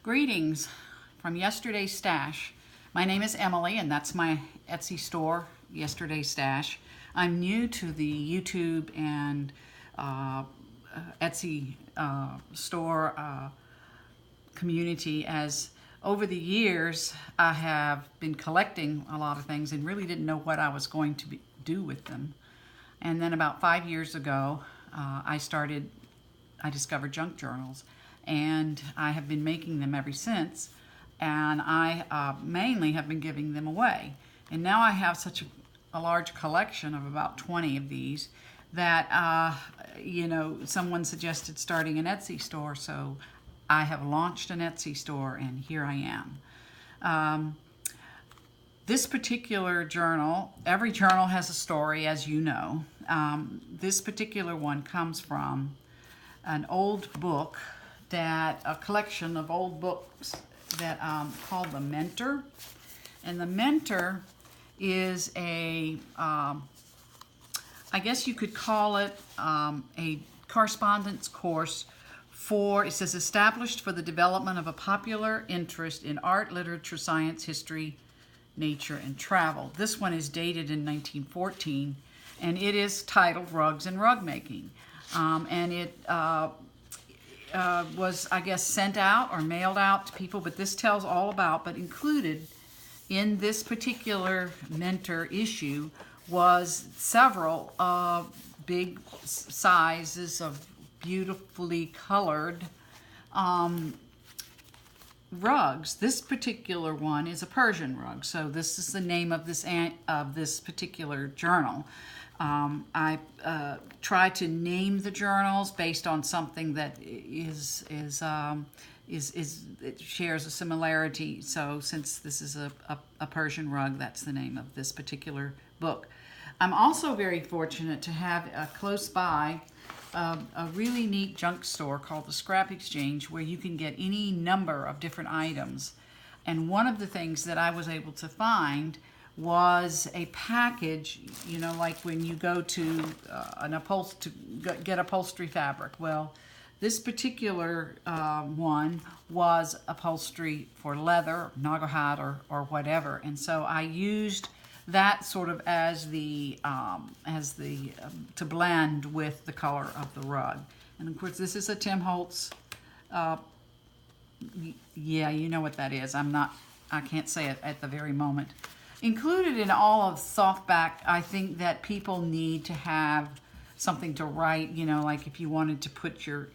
Greetings from Yesterdaysstash. My name is Emily and that's my Etsy store, Yesterdaysstash. I'm new to the YouTube and Etsy store community, as over the years I have been collecting a lot of things and really didn't know what I was going to do with them. And then about 5 years ago I discovered junk journals, and I have been making them ever since, and I mainly have been giving them away. And now I have such a large collection of about 20 of these that someone suggested starting an Etsy store, so I have launched an Etsy store and here I am. This particular journal, every journal has a story, as you know. This particular one comes from an old book, a collection of old books that called The Mentor. And The Mentor is I guess you could call it a correspondence course it says established for the development of a popular interest in art, literature, science, history, nature, and travel. This one is dated in 1914, and it is titled Rugs and Rug Making. And it was, I guess, sent out or mailed out to people, but this tells all about, but included in this particular Mentor issue was several big sizes of beautifully colored rugs. This particular one is a Persian rug, so this is the name of this particular journal. I try to name the journals based on something that it shares a similarity. So since this is a Persian rug, that's the name of this particular book. I'm also very fortunate to have close by a really neat junk store called the Scrap Exchange, where you can get any number of different items. And one of the things that I was able to find was a package, like when you go to get upholstery fabric. Well, this particular one was upholstery for leather, naugahat, or whatever. And so I used that sort of as to blend with the color of the rug. And of course, this is a Tim Holtz. Yeah, you know what that is. I can't say it at the very moment. Included in all of softback, I think that people need to have something to write. Like if you wanted to put your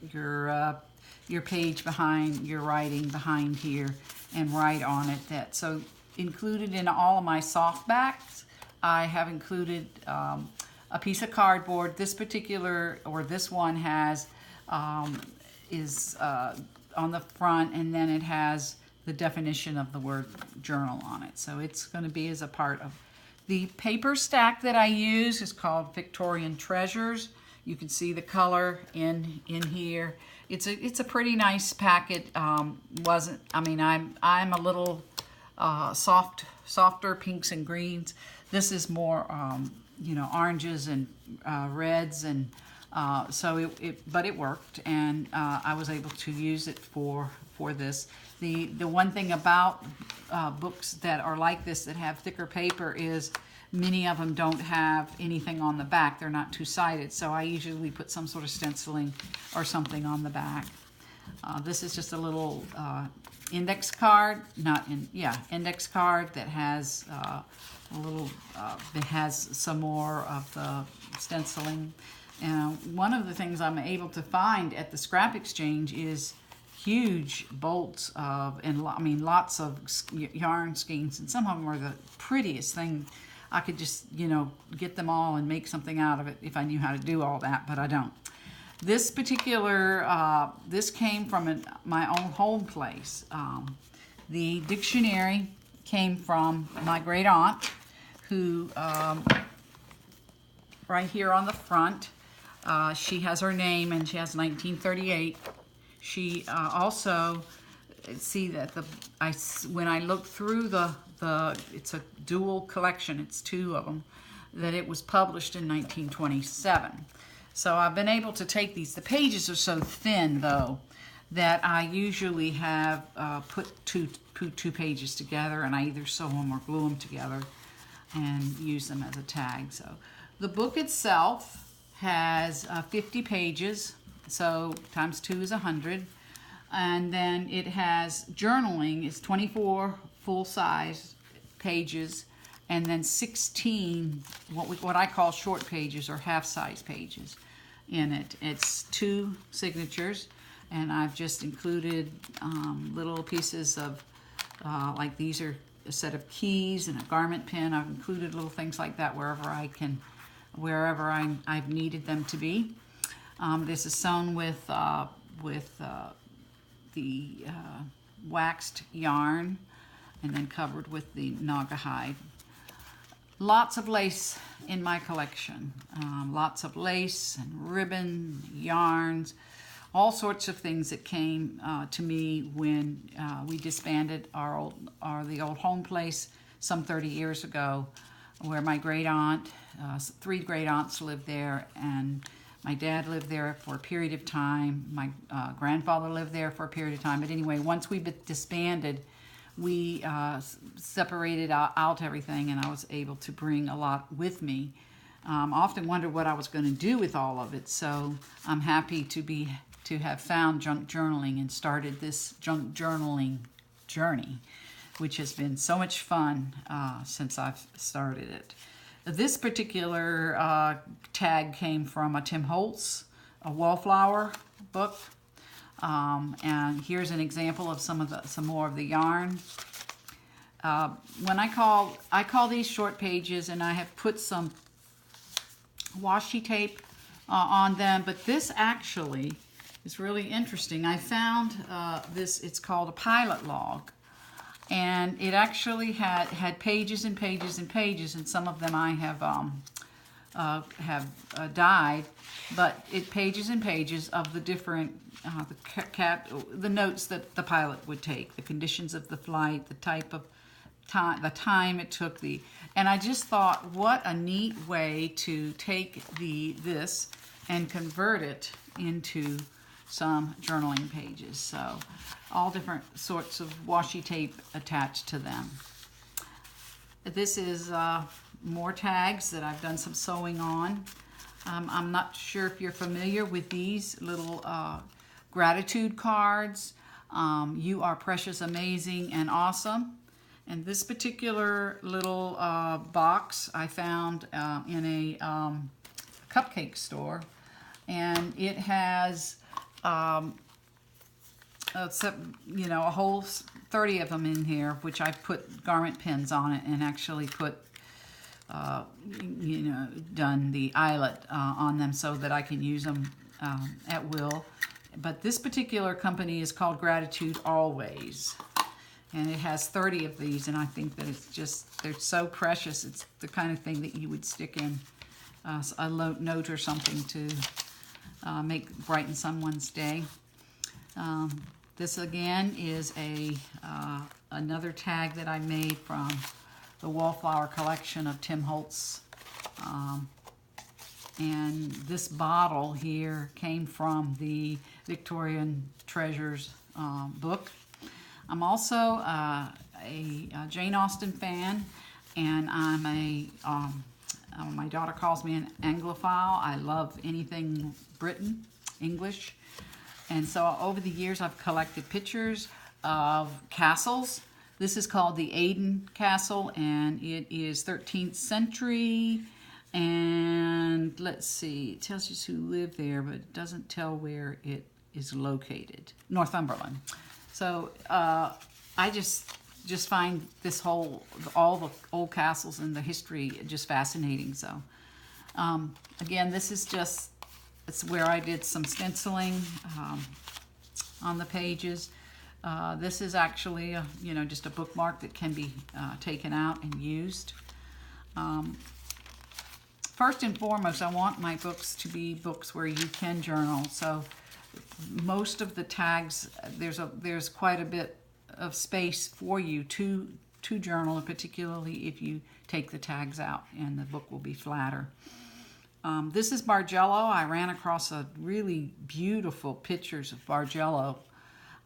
page behind your writing behind here and write on it. So included in all of my softbacks, I have included a piece of cardboard. This one is on the front, and then it has the definition of the word journal on it. So it's going to be as a part of the paper stack that I use. Is called Victorian Treasures. You can see the color in here. It's a pretty nice packet. I'm a little softer pinks and greens. This is more oranges and reds, and but it worked, and I was able to use it for this. The one thing about books that are like this, that have thicker paper, is many of them don't have anything on the back. They're not two-sided, so I usually put some sort of stenciling or something on the back. This is just a little index card, index card that has it has some more of the stenciling. And one of the things I'm able to find at the Scrap Exchange is huge bolts lots of yarn skeins, and some of them are the prettiest thing. I could just, get them all and make something out of it if I knew how to do all that, but I don't. This particular, this came from my own home place. The dictionary came from my great aunt, who, right here on the front, she has her name, and she has 1938. She also, see that when I look through it's a dual collection, it's two of them, that it was published in 1927. So I've been able to take these. The pages are so thin, though, that I usually have put two pages together, and I either sew them or glue them together and use them as a tag. So the book itself has 50 pages, so times 2 is 100. And then it has journaling, it's 24 full-size pages, and then 16 what I call short pages or half-size pages in it. It's 2 signatures, and I've just included little pieces of, like these are a set of keys and a garment pin. I've included little things like that wherever I've needed them to be. This is sewn with the waxed yarn and then covered with the naga hide. Lots of lace in my collection. Lots of lace and ribbon, yarns, all sorts of things that came to me when we disbanded the old home place some 30 years ago, where my great aunt, 3 great aunts lived there, and my dad lived there for a period of time. My grandfather lived there for a period of time. But anyway, once we disbanded, we separated out everything, and I was able to bring a lot with me. I often wondered what I was going to do with all of it, so I'm happy to have found junk journaling and started this junk journaling journey, which has been so much fun since I've started it. This particular tag came from a Tim Holtz, a wallflower book, and here's an example of some more of the yarn. When I call these short pages, and I have put some washi tape on them, but this actually is really interesting. I found this. It's called a pilot log. And it actually had pages and pages and pages, and some of them I have dyed, but pages and pages of the different the notes that the pilot would take, the conditions of the flight, the type of time, the time it took, and I just thought, what a neat way to take this and convert it into some journaling pages. So all different sorts of washi tape attached to them. This is more tags that I've done some sewing on. I'm not sure if you're familiar with these little gratitude cards. You are precious, amazing, and awesome. And this particular little box I found in a cupcake store, and it has a whole 30 of them in here, which I put garment pins on it and actually put, done the eyelet on them so that I can use them at will. But this particular company is called Gratitude Always, and it has 30 of these, and I think that they're so precious. It's the kind of thing that you would stick in a note or something to brighten someone's day. This again is another tag that I made from the Wallflower collection of Tim Holtz. And this bottle here came from the Victorian Treasures book. I'm also a Jane Austen fan, and I'm my daughter calls me an Anglophile. I love anything Britain, English. And so over the years, I've collected pictures of castles. This is called the Aden Castle, and it is 13th century. And let's see, it tells you who lived there, but it doesn't tell where it is located. Northumberland. So I just find all the old castles and the history just fascinating. So again, this is it's where I did some stenciling on the pages. This is actually just a bookmark that can be taken out and used. First and foremost, I want my books to be books where you can journal. So most of the tags, there's quite a bit of space for you to journal, particularly if you take the tags out, and the book will be flatter. This is Bargello. I ran across a really beautiful pictures of Bargello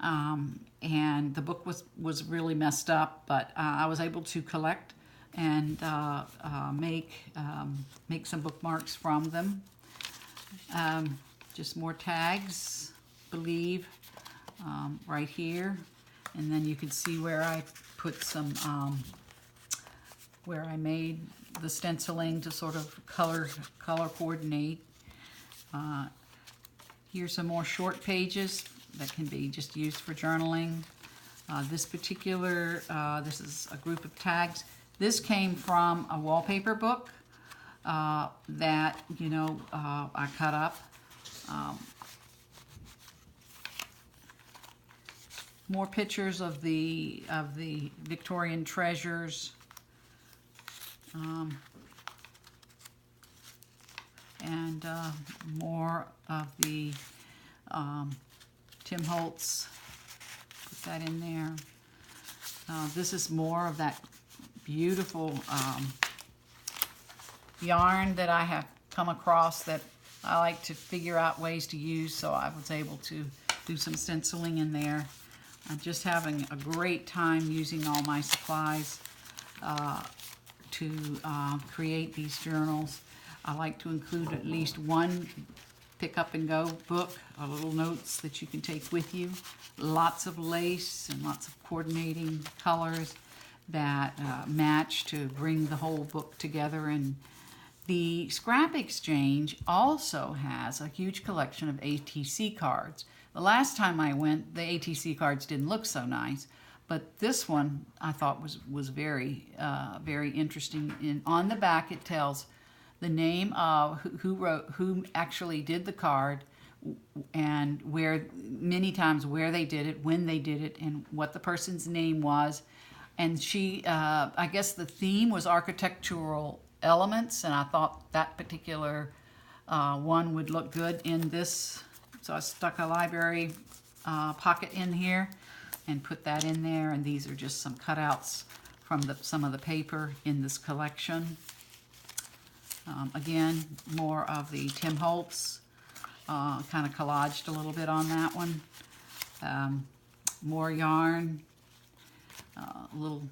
and the book was really messed up, but I was able to collect and make some bookmarks from them. Just more tags, believe, right here, and then you can see where I put some, where I made the stenciling to sort of color coordinate. Here's some more short pages that can be just used for journaling. This is a group of tags. This came from a wallpaper book that, I cut up. More pictures of the Victorian Treasures. And more of the Tim Holtz. Put that in there. This is more of that beautiful yarn that I have come across that I like to figure out ways to use, so I was able to do some stenciling in there. I'm just having a great time using all my supplies to create these journals. I like to include at least one pick up and go book, little notes that you can take with you. Lots of lace and lots of coordinating colors that match to bring the whole book together. And the Scrap Exchange also has a huge collection of ATC cards. The last time I went, the ATC cards didn't look so nice, but this one I thought was very, very interesting. On the back it tells the name of who actually did the card, and many times where they did it, when they did it, and what the person's name was. And she, I guess the theme was architectural elements, and I thought that particular one would look good in this. So I stuck a library pocket in here and put that in there, and these are just some cutouts from some of the paper in this collection. Again, more of the Tim Holtz, kind of collaged a little bit on that one. More yarn, a little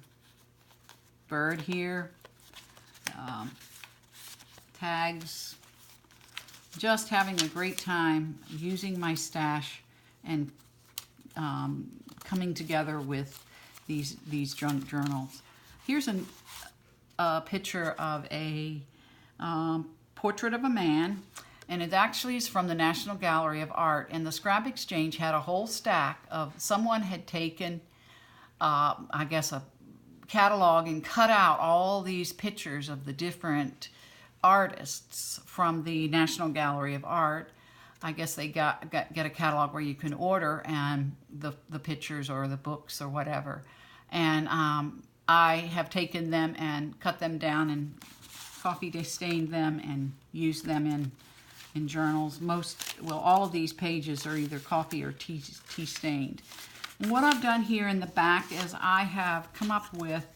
bird here, tags. Just having a great time using my stash and coming together with these junk journals. Here's a picture of a portrait of a man, and it actually is from the National Gallery of Art. And the Scrap Exchange had a whole stack of, someone had taken, I guess, a catalog and cut out all these pictures of the different artists from the National Gallery of Art. I guess they get a catalog where you can order and the pictures or the books or whatever. And I have taken them and cut them down and coffee stained them and used them in journals. All of these pages are either coffee or tea stained. And what I've done here in the back is I have come up with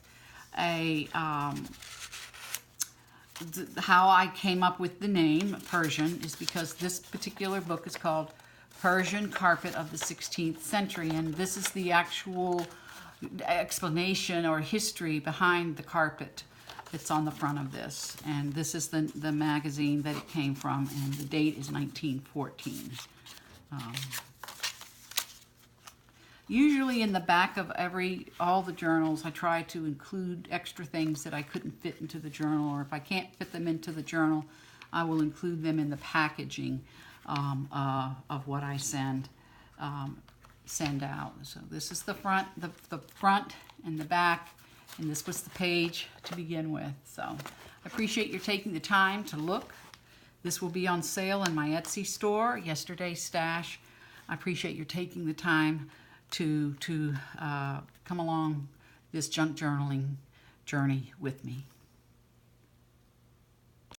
how I came up with the name Persian is because this particular book is called Persian Carpet of the 16th Century, and this is the actual explanation or history behind the carpet that's on the front of this. And this is the magazine that it came from, and the date is 1914. Usually in the back of all the journals, I try to include extra things that I couldn't fit into the journal, or if I can't fit them into the journal, I will include them in the packaging of what I send out. So this is the front, the front and the back, and this was the page to begin with. So I appreciate your taking the time to look. This will be on sale in my Etsy store, Yesterdaysstash. I appreciate your taking the time to come along this junk journaling journey with me.